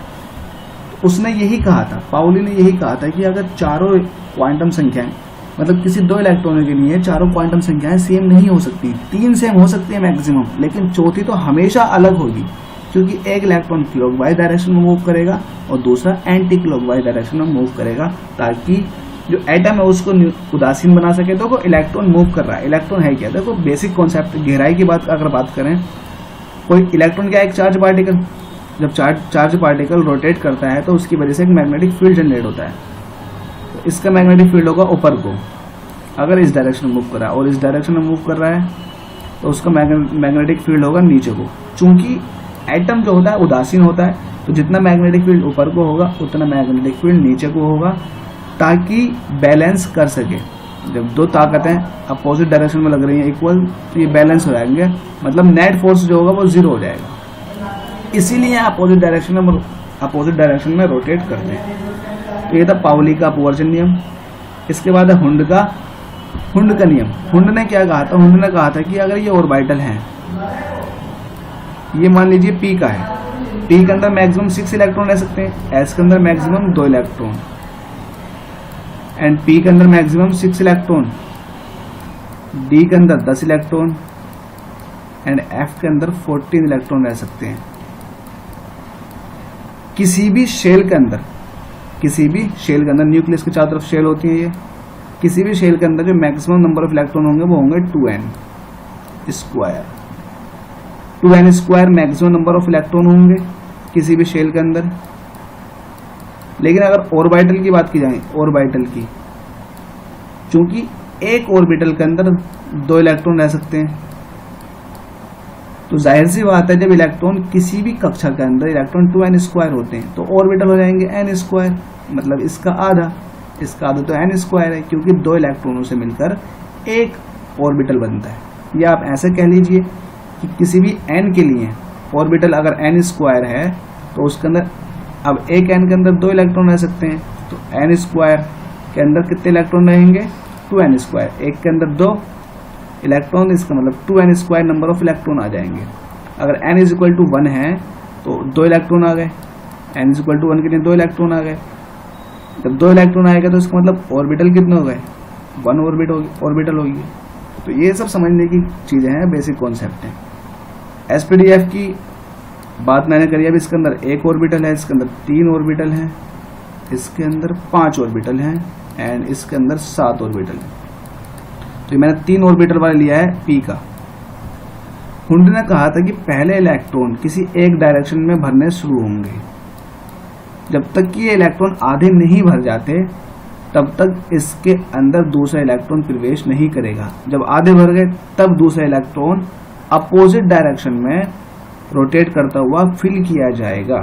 तो उसने यही कहा था, पाउली ने यही कहा था कि अगर चारों क्वांटम संख्याएं मतलब किसी दो इलेक्ट्रॉनों के लिए चारों क्वांटम संख्याएं सेम नहीं हो सकती, 3 सेम हो सकती है मैक्सिमम, लेकिन चौथी तो हमेशा अलग होगी, क्योंकि एक इलेक्ट्रॉन क्लॉकवाइज डायरेक्शन में मूव करेगा और दूसरा एंटी क्लॉकवाइज डायरेक्शन में मूव करेगा, ताकि जो एटम है उसको उदासीन बना सके। तो वो इलेक्ट्रॉन मूव कर रहा है। इलेक्ट्रॉन है क्या? देखो बेसिक कॉन्सेप्ट, गहराई की बात अगर बात करें, कोई इलेक्ट्रॉन क्या, एक चार्ज पार्टिकल। जब चार्ज पार्टिकल रोटेट करता है तो उसकी वजह से एक मैग्नेटिक फील्ड जनरेट होता है। तो इसका मैग्नेटिक फील्ड होगा ऊपर को, अगर इस डायरेक्शन में मूव कर रहा है, और इस डायरेक्शन में मूव कर रहा है तो उसका मैग्नेटिक फील्ड होगा नीचे को। चूंकि एटम जो होता है उदासीन होता है, तो जितना मैग्नेटिक फील्ड ऊपर को होगा उतना मैग्नेटिक फील्ड नीचे को होगा, ताकि बैलेंस कर सके। जब दो ताकतें अपोजिट डायरेक्शन में लग रही हैं इक्वल, तो ये बैलेंस हो जाएंगे, मतलब नेट फोर्स जो होगा वो 0 हो जाएगा। इसीलिए अपोजिट डायरेक्शन में रोटेट करते हैं। तो ये था पाउली का अपवर्जन नियम। इसके बाद है हुंड का नियम। हुंड ने क्या कहा था? हुंड ने कहा था कि अगर ये ऑर्बिटल है, ये मान लीजिए p का है, p के अंदर मैक्सिमम 6 इलेक्ट्रॉन रह सकते हैं, s के अंदर मैक्सिमम 2 इलेक्ट्रॉन एंड p के अंदर मैक्सिमम 6 इलेक्ट्रॉन, d के अंदर 10 इलेक्ट्रॉन एंड f के अंदर 14 इलेक्ट्रॉन रह सकते हैं। किसी भी शेल के अंदर न्यूक्लियस के चारों तरफ शेल होती है, ये किसी भी शेल के अंदर जो मैक्सिमम नंबर ऑफ इलेक्ट्रॉन होंगे वो होंगे 2n square maximum number of electron होंगे किसी भी शेल के अंदर। लेकिन अगर ऑर्बिटल की बात की जाए, ऑर्बिटल की, चूंकि एक ऑर्बिटल के अंदर 2 इलेक्ट्रॉन रह सकते हैं, तो जाहिर सी बात है जब इलेक्ट्रॉन किसी भी कक्षा के अंदर इलेक्ट्रॉन 2n स्क्वायर होते हैं तो ऑर्बिटल हो जाएंगे n स्क्वायर, मतलब इसका आधा तो n स्क्वायर है, क्योंकि 2 इलेक्ट्रॉनों से मिलकर एक ऑर्बिटल बनता है। या आप ऐसे कह लीजिए कि किसी भी n के लिए ऑर्बिटल अगर n स्क्वायर है तो उसके अंदर अब एक n के अंदर 2 इलेक्ट्रॉन रह सकते हैं, तो n स्क्वायर के अंदर कितने इलेक्ट्रॉन रहेंगे 2n स्क्वायर, एक के अंदर 2 इलेक्ट्रॉन, इसका मतलब 2n square number of electron आ जाएंगे। अगर n इज इक्वल टू 1 है तो 2 इलेक्ट्रॉन आ गए, n इज इक्वल टू 1 के लिए 2 इलेक्ट्रॉन आ गए। जब 2 इलेक्ट्रॉन आएगा तो इसका मतलब ऑर्बिटल कितने हो गए 1 ऑर्बिटल होगी। तो ये सब समझने की चीजें हैं, बेसिक कॉन्सेप्ट हैं। एसपीडीएफ की बात मैंने करी, अब इसके अंदर 1 ऑर्बिटल है, इसके अंदर 3 ऑर्बिटल हैं, इसके अंदर 5 ऑर्बिटल हैं एंड इसके अंदर 7 ऑर्बिटल हैं। तो मैंने 3 ऑर्बिटल वाला लिया है पी का। हुंड ने कहा था कि पहले इलेक्ट्रॉन किसी एक डायरेक्शन में भरने शुरू होंगे, जब तक कि ये इलेक्ट्रॉन आधे नहीं भर जाते तब तक इसके अंदर दूसरा इलेक्ट्रॉन प्रवेश नहीं करेगा। जब आधे भर गए तब दूसरा इलेक्ट्रॉन अपोजिट डायरेक्शन में रोटेट करता हुआ फिल किया जाएगा,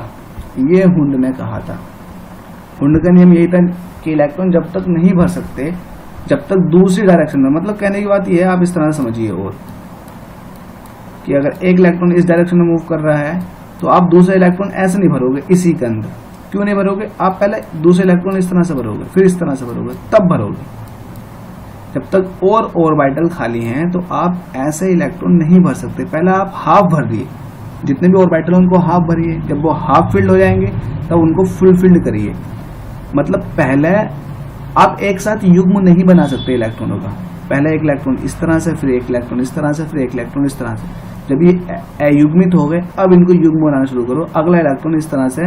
ये हुंड ने कहा था। हुंड का नियम यही था कि इलेक्ट्रॉन जब तक नहीं भर सकते जब तक दूसरी डायरेक्शन में, मतलब कहने की बात यह है, आप इस तरह से समझिए और कि अगर एक इलेक्ट्रॉन इस डायरेक्शन में मूव कर रहा है तो आप दूसरा इलेक्ट्रॉन ऐसे नहीं भरोगे इसी के अंदर। क्यों नहीं भरोगे? आप पहले दूसरे इलेक्ट्रॉन इस तरह से भरोगे, फिर इस तरह से भरोगे, तब भरोगे। जब तक और ऑर्बिटल खाली हैं तो आप ऐसे इलेक्ट्रॉन नहीं भर सकते। पहले आप हाफ भर दिए, जितने भी ऑर्बिटल उनको हाफ भरिए, जब वो हाफ फिल्ड हो जाएंगे तब उनको फुल फिल्ड करिए। मतलब पहले आप एक साथ युग्म नहीं बना सकते इलेक्ट्रॉनों का, पहले एक इलेक्ट्रॉन इस तरह से, फिर एक इलेक्ट्रॉन इस तरह से, फिर एक इलेक्ट्रॉन इस तरह से। जब ये अयुग्मित हो गए अब इनको युग्म बनाना शुरू करो, अगला इलेक्ट्रॉन इस तरह से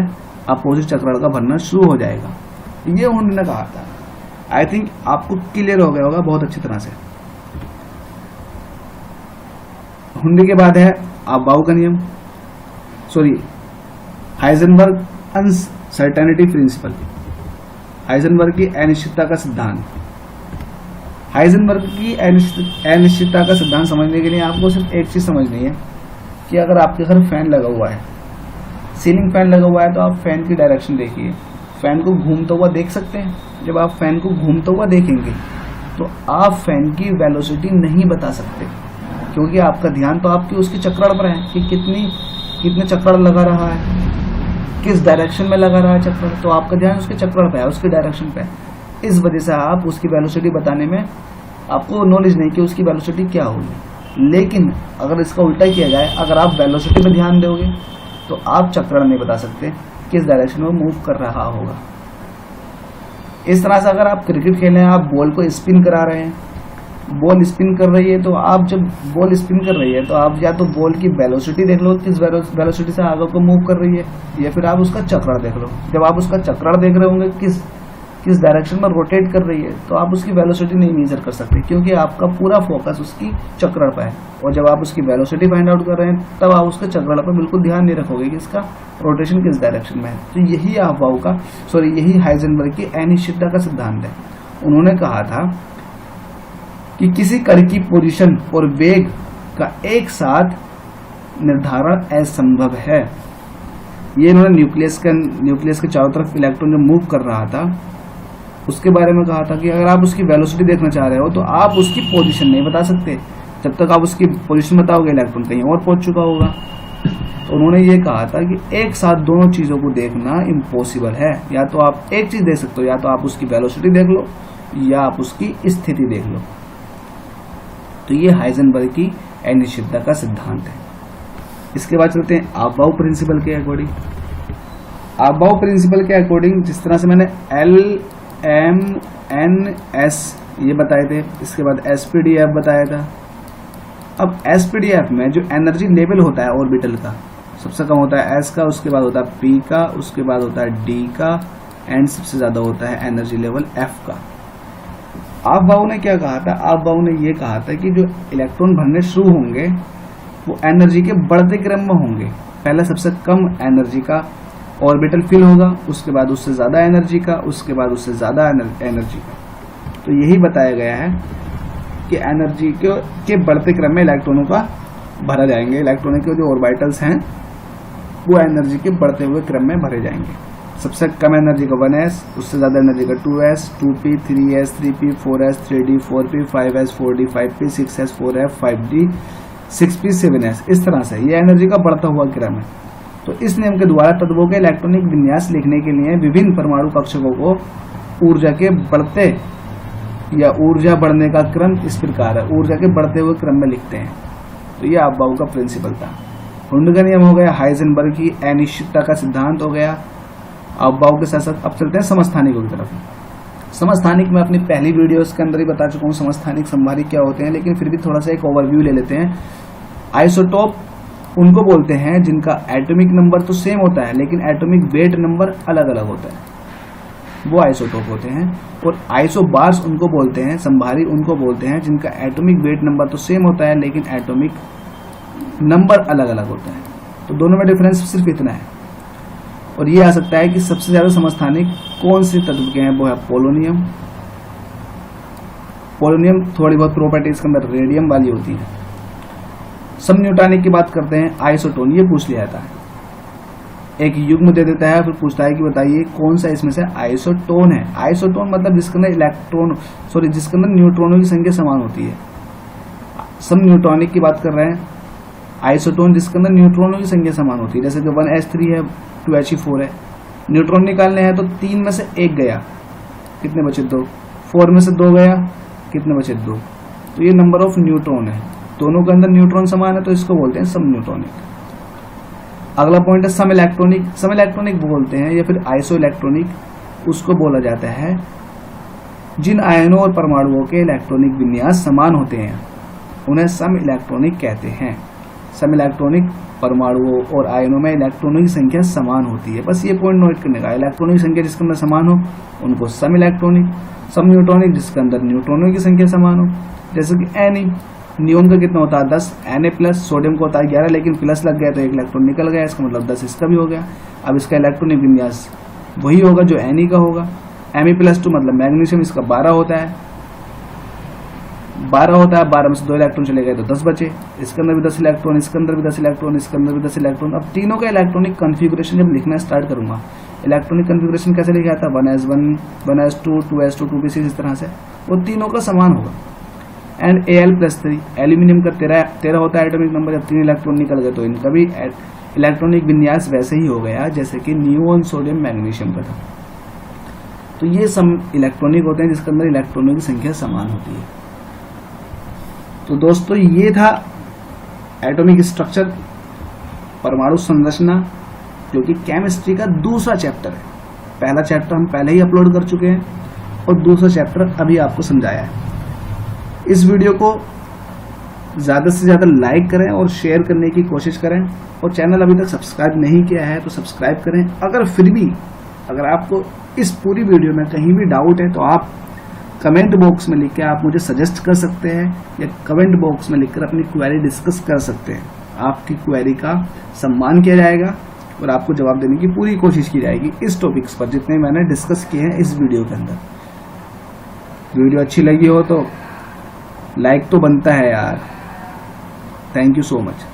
अपोजिट चक्रार्थ का भरना शुरू हो जाएगा। ये उन्होंने कहा था। आई थिंक आपको क्लियर हो गया होगा बहुत अच्छी तरह से। हुंडी के बाद है अबाउ का नियम, sorry Heisenberg uncertainty principle, Heisenberg की अनिश्चितता का सिद्धांत। हाइजेनबर्ग की अनिश्चितता का सिद्धांत समझने के लिए आपको सिर्फ एक चीज समझनी है कि अगर आपके घर फैन लगा हुआ है, सीलिंग फैन लगा हुआ है, तो आप फैन की डायरेक्शन देखिए, फैन को घूमता हुआ देख सकते हैं। जब आप फैन को घूमता हुआ देखेंगे तो आप फैन की वेलोसिटी नहीं बता सकते, क्योंकि आपका ध्यान तो आपकी उसकी चक्राड़ पर है कि कितने चक्राड़ लगा रहा है, किस डायरेक्शन में लगा रहा है चक्राड़, तो आपका ध्यान उसके चक्राड़ पे है, उसकी डायरेक्शन पे है। इस वजह से आप उसकी वेलोसिटी बताने में आपको नॉलेज नहीं कि उसकी वेलोसिटी क्या होगी। लेकिन अगर इसका उल्टा किया जाए, अगर आप वेलोसिटी पे ध्यान दोगे तो आप चक्राड़ नहीं बता सकते किस डायरेक्शन में मूव कर रहा होगा। इस तरह से अगर आप क्रिकेट खेल रहे हैं, आप बॉल को स्पिन करा रहे हैं, बॉल स्पिन कर रही है, तो आप जब बॉल स्पिन कर रही है तो आप या तो बॉल की वेलोसिटी देख लो किस वेलोसिटी से आगे को मूव कर रही है, या फिर आप उसका चक्राड़ देख लो। जब आप उसका चक्राड़ देख रहे होंगे किस डायरेक्शन में रोटेट कर रही है, तो आप उसकी वेलोसिटी नहीं मेजर कर सकते, क्योंकि आपका पूरा फोकस उसकी चक्राड़ पर है। और जब आप उसकी वेलोसिटी फाइंड आउट कर रहे हैं तब आप उसके चक्राड़ पर बिल्कुल ध्यान नहीं रखोगे कि इसका रोटेशन किस डायरेक्शन में है। तो यही हाइजेनबर्ग की अनिश्चितता का सिद्धांत है। उन्होंने कहा था कि किसी कण की पोजीशन और वेग का एक साथ निर्धारण असंभव है। ये इन्होंने न्यूक्लियस के चारों तरफ इलेक्ट्रॉन जो मूव कर रहा था उसके बारे में कहा था कि अगर आप उसकी वेलोसिटी देखना चाह रहे हो तो आप उसकी पोजीशन नहीं बता सकते। जब तक आप उसकी पोजीशन बताओगे इलेक्ट्रॉन कहीं और पहुंच चुका होगा। तो उन्होंने ये कहा था कि एक साथ दोनों चीजों को देखना इम्पॉसिबल है। या तो आप एक चीज देख सकते हो, या तो आप उसकी वेलोसिटी देख लो या आप उसकी स्थिति देख लो। तो ये हाइजेनबर्ग की अनिश्चितता का सिद्धांत है। इसके बाद चलते हैं अबाउ प्रिंसिपल के अकॉर्डिंग। अबाउ प्रिंसिपल के अकॉर्डिंग जिस तरह से मैंने LMNS ये बताए थे, इसके बाद SPDF बताया था। अब SPDF में जो एनर्जी लेवल होता है ऑर्बिटल का सबसे कम होता है S का, उसके बाद होता है P का, उसके बाद होता है D का, एंड सबसे ज्यादा होता है एनर्जी लेवल F का। अबाउ ने क्या कहा था? अबाउ ने ये कहा था कि जो इलेक्ट्रॉन भरने शुरू होंगे वो एनर्जी के बढ़ते क्रम में होंगे। पहले सबसे कम एनर्जी का ऑर्बिटल फिल होगा, उसके बाद उससे ज्यादा एनर्जी का, उसके बाद उससे ज्यादा एनर्जी का। तो यही बताया गया है कि एनर्जी के बढ़ते क्रम में इलेक्ट्रॉनों का भरा जाएंगे। इलेक्ट्रॉनों के जो ऑर्बिटल्स हैं वो एनर्जी के बढ़ते हुए क्रम में भरे जाएंगे। सबसे कम एनर्जी का 1s, उससे ज्यादा एनर्जी का 2s, 2p, 3s, 3p, 4s, 3d, 4p, 5s, 4d, 5p, 6s, 4f, 5d, 6p7s, इस तरह से ये एनर्जी का बढ़ता हुआ क्रम है। तो इस नियम के द्वारा तत्वों के इलेक्ट्रॉनिक विन्यास लिखने के लिए विभिन्न परमाणु कक्षकों को ऊर्जा के बढ़ते या ऊर्जा बढ़ने का क्रम इस प्रकार है, ऊर्जा के बढ़ते हुए क्रम में लिखते हैं। तो ये अफबाउ का प्रिंसिपल था। हुंड का नियम हो गया, हाइजेनबर्ग की अनिश्चितता का सिद्धांत हो गया। अफबाउ के साथ साथ अब चलते हैं समस्थानिकों की तरफ। समस्थानिक मैं अपनी पहली वीडियोस के अंदर ही बता चुका हूँ समस्थानिक संभारिक क्या होते हैं, लेकिन फिर भी थोड़ा सा एक ओवरव्यू ले लेते हैं। आइसोटोप उनको बोलते हैं जिनका एटॉमिक नंबर तो सेम होता है लेकिन एटॉमिक वेट नंबर अलग अलग होता है, वो आइसोटोप होते हैं। और आइसोबार्स उनको बोलते हैं, संभारी उनको बोलते हैं जिनका एटॉमिक वेट नंबर तो सेम होता है लेकिन एटॉमिक नंबर अलग अलग होते हैं। तो दोनों में डिफरेंस सिर्फ इतना है। और ये आ सकता है कि सबसे ज्यादा समस्थानिक कौन से तत्व के हैं, वो है पोलोनियम। पोलोनियम थोड़ी बहुत प्रॉपर्टीज के अंदर रेडियम वाली होती है। समन्यूटॉनिक की बात करते हैं, आइसोटोन, ये पूछ लिया जाता है, एक युग्म दे देता है, फिर पूछता है कि बताइए कौन सा इसमें से आइसोटोन है। आइसोटोन मतलब जिसके अंदर जिसके अंदर न्यूट्रॉनों की संख्या समान होती है। समन्यूटॉनिक की बात कर रहे हैं, आइसोटोन जिसके अंदर न्यूट्रॉनों की संख्या समान होती है, जैसे कि 1s3 है, 2he4 है। न्यूट्रॉन निकालने हैं तो 3 में से 1 गया, कितने बचे 2, 4 में से 2 गया, कितने बचे 2। तो ये नंबर ऑफ न्यूट्रॉन है, दोनों के अंदर न्यूट्रॉन समान है तो इसको बोलते हैं समन्यूटॉनिक। अगला पॉइंट है सम इलेक्ट्रॉनिक। सम इलेक्ट्रॉनिक बोलते हैं या फिर आइसो इलेक्ट्रॉनिक, उसको बोला जाता है जिन आयनों और परमाणुओं के इलेक्ट्रॉनिक विन्यास समान होते हैं उन्हें सम इलेक्ट्रॉनिक कहते हैं। सम इलेक्ट्रॉनिक परमाणुओं और आयनों में इलेक्ट्रॉनों की संख्या समान होती है, बस ये पॉइंट नोट करने का। इलेक्ट्रॉनों की संख्या जिसके अंदर समान हो उनको सम इलेक्ट्रॉनिक। सम न्यूट्रॉनिक जिसके अंदर न्यूट्रॉनों की संख्या समान हो, जैसे कि एनी, नियोन का कितना होता है 10, Na+, सोडियम का होता है 11, लेकिन प्लस लग गया तो एक इलेक्ट्रॉन निकल गया, इसका मतलब 10 इसका भी हो गया। अब इसका इलेक्ट्रॉनिक विन्यास वही होगा जो Na का होगा। Me+2 मतलब मैग्नीशियम, इसका 12 होता है, 12 में से 2 इलेक्ट्रॉन चले गए तो 10 बचे, इसके अंदर भी 10 इलेक्ट्रॉन, इसके अंदर भी 10 इलेक्ट्रॉन, इसके अंदर भी 10 इलेक्ट्रॉन। अब तीनों का इलेक्ट्रॉनिक कन्फिगरेशन जब लिखना स्टार्ट करूंगा, इलेक्ट्रॉनिक कन्फिगरेशन कैसे लिखा था, 1s1, 1s2, 2s2, 2p6, इस तरह से वो तीनों का समान होगा। एंड Al+3, एल्यूमिनियम का 13 होता है एटॉमिक नंबर, जब 3 इलेक्ट्रॉन निकल गए तो इनका भी इलेक्ट्रॉनिक विन्यास वैसे ही हो गया जैसे कि नियोन, सोडियम, मैग्नीशियम का था। तो ये सम इलेक्ट्रॉनिक होते हैं जिसके अंदर इलेक्ट्रॉनों की संख्या समान होती है। तो दोस्तों ये था एटॉमिक स्ट्रक्चर, परमाणु संरचना, जो कि केमिस्ट्री का दूसरा चैप्टर है। पहला चैप्टर हम पहले ही अपलोड कर चुके हैं और दूसरा चैप्टर अभी आपको समझाया है। इस वीडियो को ज़्यादा से ज़्यादा लाइक करें और शेयर करने की कोशिश करें, और चैनल अभी तक सब्सक्राइब नहीं किया है तो सब्सक्राइब करें। अगर आपको इस पूरी वीडियो में कहीं भी डाउट है तो आप कमेंट बॉक्स में लिख के आप मुझे सजेस्ट कर सकते हैं, या कमेंट बॉक्स में लिखकर अपनी क्वेरी डिस्कस कर सकते हैं। आपकी क्वेरी का सम्मान किया जाएगा और आपको जवाब देने की पूरी कोशिश की जाएगी इस टॉपिक्स पर जितने मैंने डिस्कस किए हैं इस वीडियो के अंदर। वीडियो अच्छी लगी हो तो लाइक तो बनता है यार। Thank you so much.